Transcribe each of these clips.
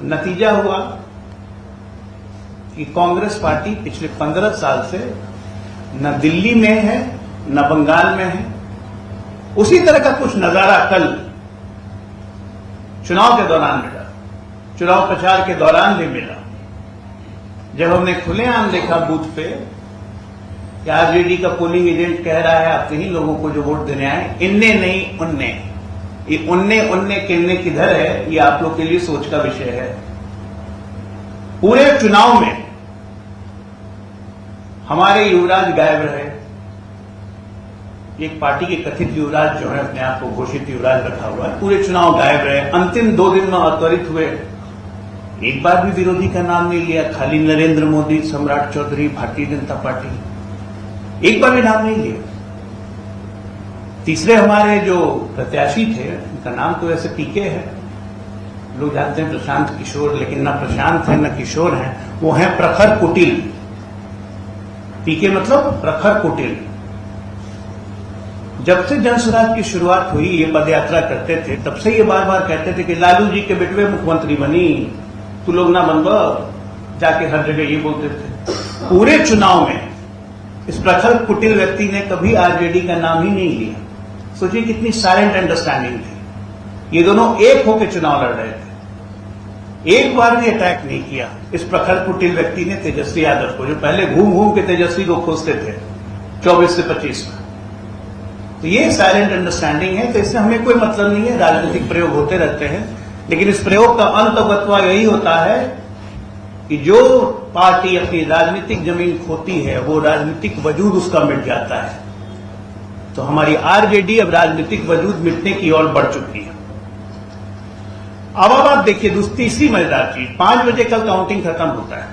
नतीजा हुआ कि कांग्रेस पार्टी पिछले 15 साल से न दिल्ली में है न बंगाल में है। उसी तरह का कुछ नजारा कल चुनाव के दौरान मिला, चुनाव प्रचार के दौरान भी मिला, जब हमने खुलेआम देखा बूथ पे कि आरजेडी का पोलिंग एजेंट कह रहा है आप नहीं लोगों को जो वोट देने आए, इन्ने नहीं उन्ने। ये उन्ने किन्ने किधर है, ये आप लोग के लिए सोच का विषय है। पूरे चुनाव में हमारे युवराज गायब रहे। एक पार्टी के कथित युवराज जो है अपने आप को घोषित युवराज रखा हुआ है, पूरे चुनाव गायब रहे। अंतिम 2 दिन में अत्वरित हुए, एक बार भी विरोधी का नाम नहीं लिया। खाली नरेंद्र मोदी, सम्राट चौधरी, भारतीय जनता पार्टी, एक बार भी नाम नहीं लिया। तीसरे हमारे जो प्रत्याशी थे, उनका नाम तो वैसे पीके है, लोग जानते हैं प्रशांत किशोर, लेकिन न प्रशांत है न किशोर है, वो है प्रखर कुटिल। पीके मतलब प्रखर कुटिल। जब से जनसुराज की शुरुआत हुई, ये पदयात्रा करते थे, तब से ये बार बार कहते थे कि लालू जी के बेटवे मुख्यमंत्री बनी, तू लोग ना बनवा, जाके हर जगह ये बोलते थे। पूरे चुनाव में इस प्रखर कुटिल व्यक्ति ने कभी आरजेडी का नाम ही नहीं लिया। सोचिए कितनी साइलेंट अंडरस्टैंडिंग थी। ये दोनों एक होकर चुनाव लड़ रहे थे, एक बार भी अटैक नहीं किया इस प्रखर कुटिल व्यक्ति ने तेजस्वी यादव को, जो पहले घूम घूम के तेजस्वी को खोजते थे 24 से 25 में। तो ये साइलेंट अंडरस्टैंडिंग है, तो इससे हमें कोई मतलब नहीं है। राजनीतिक प्रयोग होते रहते हैं, लेकिन इस प्रयोग का अंतगत्वा यही होता है कि जो पार्टी अपनी राजनीतिक जमीन खोती है, वो राजनीतिक वजूद उसका मिट जाता है। तो हमारी आरजेडी अब राजनीतिक वजूद मिटने की ओर बढ़ चुकी है। अब आप देखिए तीसरी मजेदार चीज, 5 बजे कल काउंटिंग खत्म होता है,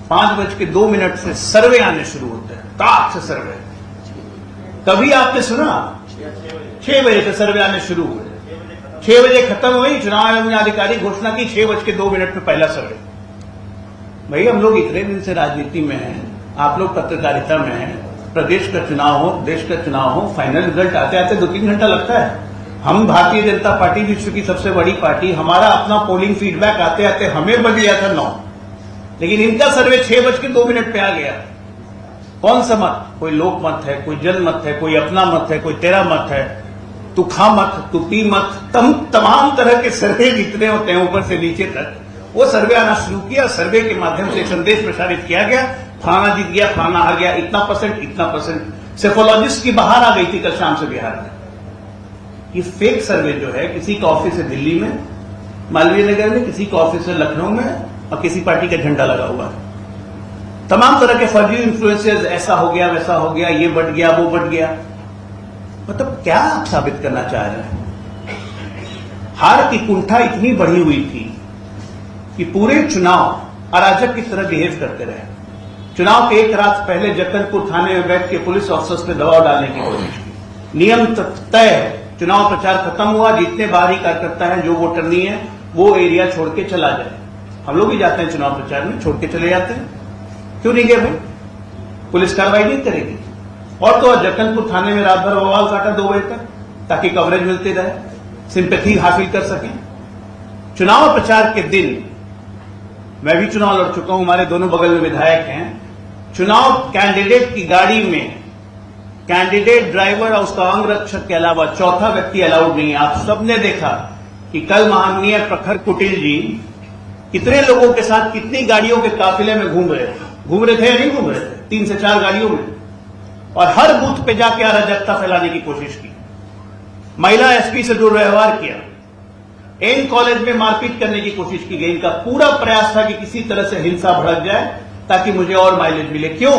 5:02 से सर्वे आने शुरू होते हैं, ताक से सर्वे। कभी आपने सुना 6 बजे से सर्वे आने शुरू हुए, 6 बजे खत्म हुई, चुनाव आयोग ने आधिकारिक घोषणा की 6:02 में पहला सर्वे। भाई हम लोग इतने दिन से राजनीति में हैं, आप लोग पत्रकारिता में हैं, प्रदेश का चुनाव हो, देश का चुनाव हो, फाइनल रिजल्ट आते आते 2-3 घंटा लगता है। हम भारतीय जनता पार्टी विश्व की सबसे बड़ी पार्टी, हमारा अपना पोलिंग फीडबैक आते आते हमें बज गया था 9, लेकिन इनका सर्वे 6:02 पे आ गया। कौन सा मत? कोई लोक मत है, कोई जन मत है, कोई अपना मत है, कोई तेरा मत है, तू खा मत, तू पी मत, तमाम तरह के सर्वे जितने होते हैं ऊपर से नीचे तक, वो सर्वे आना शुरू किया। सर्वे के माध्यम से संदेश प्रसारित किया गया, फलाना जीत गया, फलाना हार गया, इतना परसेंट। सेफोलॉजिस्ट की बाहर आ गई थी कल शाम से बिहार में। ये फेक सर्वे जो है, किसी का ऑफिस है दिल्ली में, मालवीय नगर में, किसी का ऑफिस है लखनऊ में, और किसी पार्टी का झंडा लगा हुआ है। तमाम तरह के फर्जी इन्फ्लुएंसर्स, ऐसा हो गया, वैसा हो गया, ये बढ़ गया, वो बढ़ गया। मतलब क्या आप साबित करना चाह रहे हैं? हार की कुंठा इतनी बढ़ी हुई थी कि पूरे चुनाव अराजक की तरह बिहेव करते रहे। चुनाव के एक रात पहले जक्कनपुर थाने में बैठ के पुलिस ऑफिसर्स पे दबाव डालने की कोशिश की। नियम तय है, चुनाव प्रचार खत्म हुआ, जितने बाहरी कार्यकर्ता हैं, जो वोटर नहीं है, वो एरिया छोड़ के चला जाए। हम लोग भी जाते हैं चुनाव प्रचार में, छोड़ के चले जाते हैं। क्यों नहीं गए भाई? पुलिस कार्रवाई नहीं करेगी। और तो जक्कनपुर थाने में रात भर बवाल काटा 2 बजे तक, ताकि कवरेज मिलती रहे, सिंपैथी हासिल कर सकें। चुनाव प्रचार के दिन मैं भी चुनाव लड़ चुका हूं, हमारे दोनों बगल में विधायक हैं। चुनाव कैंडिडेट की गाड़ी में कैंडिडेट, ड्राइवर और उसका अंगरक्षक के अलावा चौथा व्यक्ति अलाउड नहीं है। आप सबने देखा कि कल माननीय प्रखर कुटिल जी कितने लोगों के साथ कितनी गाड़ियों के काफिले में घूम रहे थे या नहीं घूम रहे थे? 3 से 4 गाड़ियों में, और हर बूथ पे जाके अराजकता फैलाने की कोशिश की। महिला एसपी से दुर्व्यवहार किया, एन कॉलेज में मारपीट करने की कोशिश की गई। इनका पूरा प्रयास था कि किसी तरह से हिंसा भड़क जाए ताकि मुझे और माइलेज मिले। क्यों?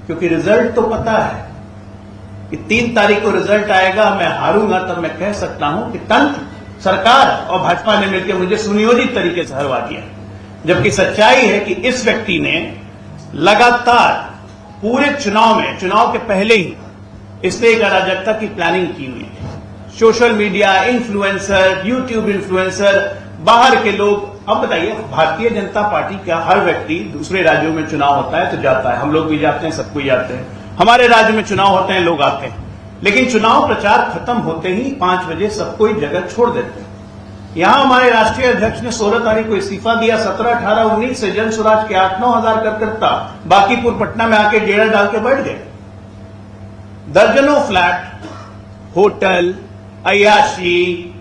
क्योंकि रिजल्ट तो पता है कि 3 तारीख को रिजल्ट आएगा, मैं हारूंगा, तब मैं कह सकता हूं कि तंत्र, सरकार और भाजपा ने मिलकर मुझे सुनियोजित तरीके से हरवा दिया। जबकि सच्चाई है कि इस व्यक्ति ने लगातार पूरे चुनाव में, चुनाव के पहले ही इसने एक अराजकता की प्लानिंग की हुई है। Social media influencer, YouTube influencer, बाहर के लोग। अब बताइए, भारतीय जनता पार्टी का हर व्यक्ति, दूसरे राज्यों में चुनाव होता है तो जाता है, हम लोग भी जाते हैं, सब कोई जाते हैं। हमारे राज्य में चुनाव होते हैं, लोग आते हैं, लेकिन चुनाव प्रचार खत्म होते ही 5 बजे सब कोई जगह छोड़ देते हैं। यहां हमारे राष्ट्रीय अध्यक्ष ने 16 तारीख को इस्तीफा दिया। 17, 18, 19 से जन स्वराज के 8-9 हजार कार्यकर्ता बांकीपुर पटना में आके डेरा डाल के बैठ गए। दर्जनों फ्लैट, होटल, अय्याशी,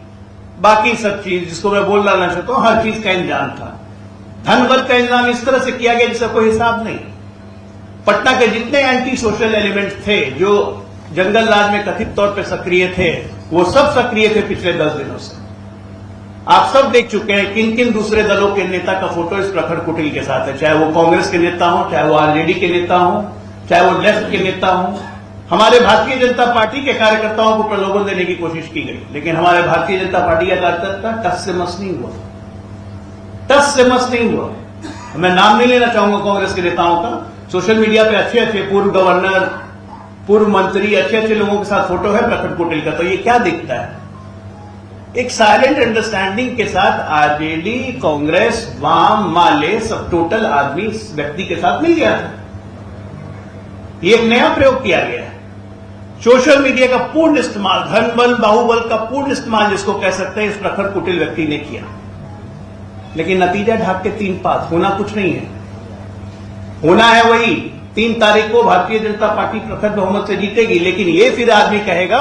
बाकी सब चीज जिसको मैं बोल डालना चाहता हूं, हर चीज का इंतजाम था। धन बल का इंतजाम इस तरह से किया गया जिसका कोई हिसाब नहीं। पटना के जितने एंटी सोशल एलिमेंट्स थे जो जंगल राज में कथित तौर पर सक्रिय थे, वो सब सक्रिय थे पिछले 10 दिनों से। आप सब देख चुके हैं किन किन दूसरे दलों के नेता का फोटो इस प्रखर कुटिल के साथ है, चाहे वो कांग्रेस के नेता हो, चाहे वो आरजेडी के नेता हो, चाहे वो लेफ्ट के नेता हो। हमारे भारतीय जनता पार्टी के कार्यकर्ताओं को प्रलोभन देने की कोशिश की गई, लेकिन हमारे भारतीय जनता पार्टी का कार्यकर्ता टस से मस नहीं हुआ, टस से मस नहीं हुआ। मैं नाम नहीं लेना चाहूंगा कांग्रेस के नेताओं का। सोशल मीडिया पे अच्छे अच्छे पूर्व गवर्नर, पूर्व मंत्री, अच्छे अच्छे लोगों के साथ फोटो है प्रखर कुटिल का, तो ये क्या दिखता है? एक साइलेंट अंडरस्टैंडिंग के साथ आरजेडी, कांग्रेस, वाम, माले सब टोटल आदमी इस व्यक्ति के साथ मिल गया था। ये एक नया प्रयोग किया गया है। सोशल मीडिया का पूर्ण इस्तेमाल, धन बल, बाहुबल का पूर्ण इस्तेमाल जिसको कह सकते हैं, इस प्रखर कुटिल व्यक्ति ने किया। लेकिन नतीजा ढाक के 3 पात, होना कुछ नहीं है। होना है वही 3 तारीख को भारतीय जनता पार्टी प्रखर बहुमत से जीतेगी। लेकिन ये फिर आदमी कहेगा,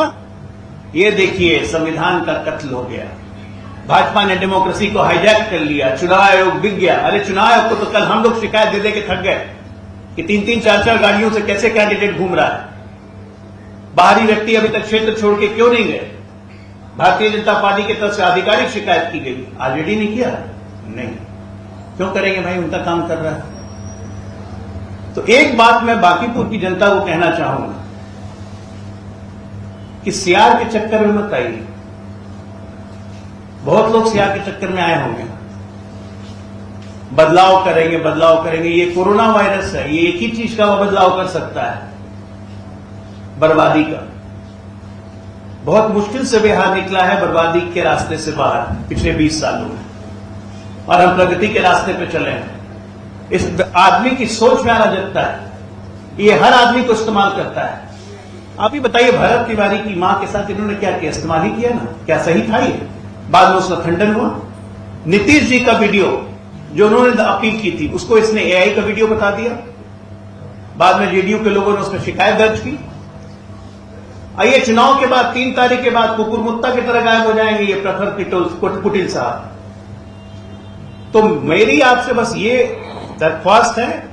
ये देखिए संविधान का कत्ल हो गया, भाजपा ने डेमोक्रेसी को हाईजैक कर लिया, चुनाव आयोग बिक गया। अरे चुनाव आयोग को तो कल हम लोग शिकायत दे दे के थक गए कि 3-3, 4-4 गाड़ियों से कैसे कैंडिडेट घूम रहा है। बाहरी व्यक्ति अभी तक क्षेत्र छोड़ के क्यों नहीं गए? भारतीय जनता पार्टी की तरफ से आधिकारिक शिकायत की गई, आरजेडी ने किया नहीं। क्यों करेंगे भाई, उनका काम कर रहा है। तो एक बात मैं बांकीपुर की जनता को कहना चाहूंगा कि सियार के चक्कर में मत आइए। बहुत लोग सियार के चक्कर में आए होंगे, बदलाव करेंगे बदलाव करेंगे। ये कोरोना वायरस है, ये एक ही चीज का बदलाव कर सकता है, बर्बादी का। बहुत मुश्किल से बिहार निकला है बर्बादी के रास्ते से बाहर पिछले 20 सालों में, और हम प्रगति के रास्ते पे चले हैं। इस आदमी की सोच में अराजकता है, ये हर आदमी को इस्तेमाल करता है। आप ही बताइए, भरत तिवारी की मां के साथ इन्होंने क्या किया? इस्तेमाल ही किया ना। क्या सही था ये? बाद में उसका खंडन हुआ। नीतीश जी का वीडियो जो उन्होंने अपील की थी, उसको इसने एआई का वीडियो बता दिया। बाद में जेडीयू के लोगों ने उस पर शिकायत दर्ज की। आइए चुनाव के बाद 3 तारीख के बाद कुकुर मुत्ता की तरह गायब हो जाएंगे ये प्रखर कुटिल साहब। तो मेरी आपसे बस ये दरख्वास्त है,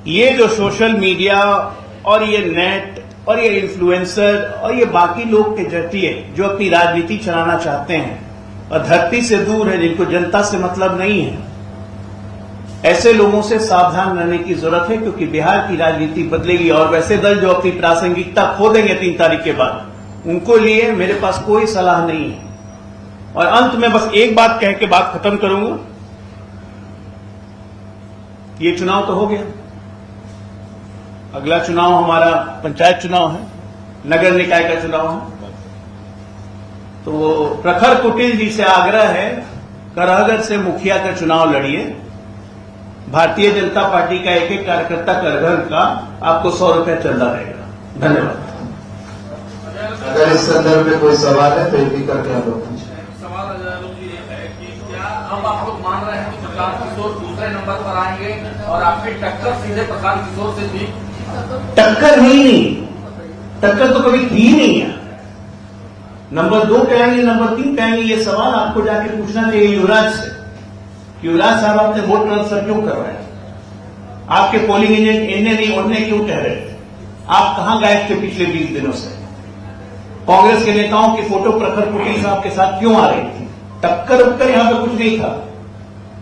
ये जो सोशल मीडिया और ये नेट और ये इन्फ्लुएंसर और ये बाकी लोग के जरिए जो अपनी राजनीति चलाना चाहते हैं और धरती से दूर है, जिनको जनता से मतलब नहीं है, ऐसे लोगों से सावधान रहने की जरूरत है, क्योंकि बिहार की राजनीति बदलेगी। और वैसे दल जो अपनी प्रासंगिकता खो देंगे 3 तारीख के बाद, उनको लिए मेरे पास कोई सलाह नहीं है। और अंत में बस एक बात कह के बात खत्म करूंगा। ये चुनाव तो हो गया, अगला चुनाव हमारा पंचायत चुनाव है, नगर निकाय का चुनाव है। तो प्रखर कुटिल जी से आग्रह है, करहगर से मुखिया का चुनाव लड़िए। भारतीय जनता पार्टी का एक एक कार्यकर्ता करघर का आपको 100 रुपया चंदा रहेगा। धन्यवाद। अगर इस संदर्भ में कोई सवाल है तो एक ही करके आप लोग सवाल ये है कि क्या अब आप लोग मान रहे हैं कि प्रशांत किशोर दूसरे नंबर पर आएंगे और आपकी टक्कर सीधे प्रशांत किशोर से थी? टक्कर ही नहीं, टक्कर तो कभी थी नहीं है। नंबर 2 पे आएंगे, नंबर 3 पे आएंगे, ये सवाल आपको जाके पूछना चाहिए युवराज से। युवराज साहब आपने वोट ट्रांसफर क्यों करवाया? आपके पोलिंग एजेंट इन्हें नहीं उन्हें क्यों कह रहे थे? आप कहां गायब थे पिछले 20 दिनों से? कांग्रेस के नेताओं की फोटो प्रखर कुटिल साहब के साथ क्यों आ रही थी? टक्कर उक्कर यहां पे कुछ नहीं था।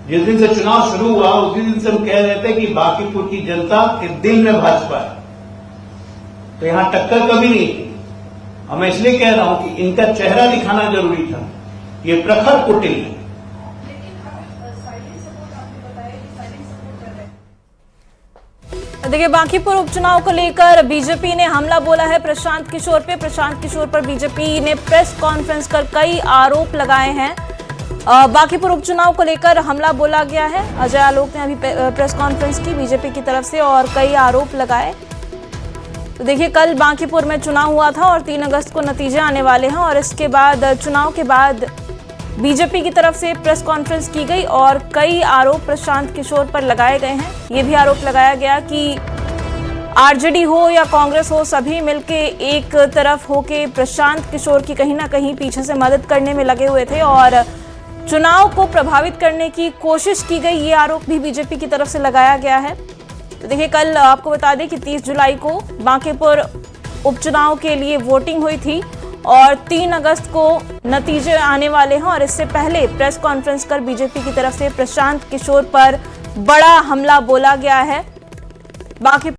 जिस दिन से चुनाव शुरू हुआ उस दिन से हम कह रहे थे कि बांकीपुर की जनता के दिल में भाजपा है, तो यहां टक्कर कभी नहीं थी। और मैं इसलिए कह रहा हूं कि इनका चेहरा दिखाना जरूरी था। ये प्रखर कुटिल है। देखिए, बांकीपुर उपचुनाव को लेकर बीजेपी ने हमला बोला है प्रशांत किशोर पे। प्रशांत किशोर पर बीजेपी ने प्रेस कॉन्फ्रेंस कर कई आरोप लगाए हैं। बांकीपुर उपचुनाव को लेकर हमला बोला गया है। अजय आलोक ने अभी प्रेस कॉन्फ्रेंस की बीजेपी की तरफ से और कई आरोप लगाए। तो देखिए, कल बांकीपुर में चुनाव हुआ था और 3 अगस्त को नतीजे आने वाले हैं, और इसके बाद चुनाव के बाद बीजेपी की तरफ से प्रेस कॉन्फ्रेंस की गई और कई आरोप प्रशांत किशोर पर लगाए गए हैं। ये भी आरोप लगाया गया कि आरजेडी हो या कांग्रेस हो, सभी मिलके एक तरफ होके प्रशांत किशोर की कहीं ना कहीं पीछे से मदद करने में लगे हुए थे और चुनाव को प्रभावित करने की कोशिश की गई, ये आरोप भी बीजेपी की तरफ से लगाया गया है। तो देखिए, कल आपको बता दें कि 30 जुलाई को बांकीपुर उपचुनाव के लिए वोटिंग हुई थी और 3 अगस्त को नतीजे आने वाले हैं और इससे पहले प्रेस कॉन्फ्रेंस कर बीजेपी की तरफ से प्रशांत किशोर पर बड़ा हमला बोला गया है। बाकी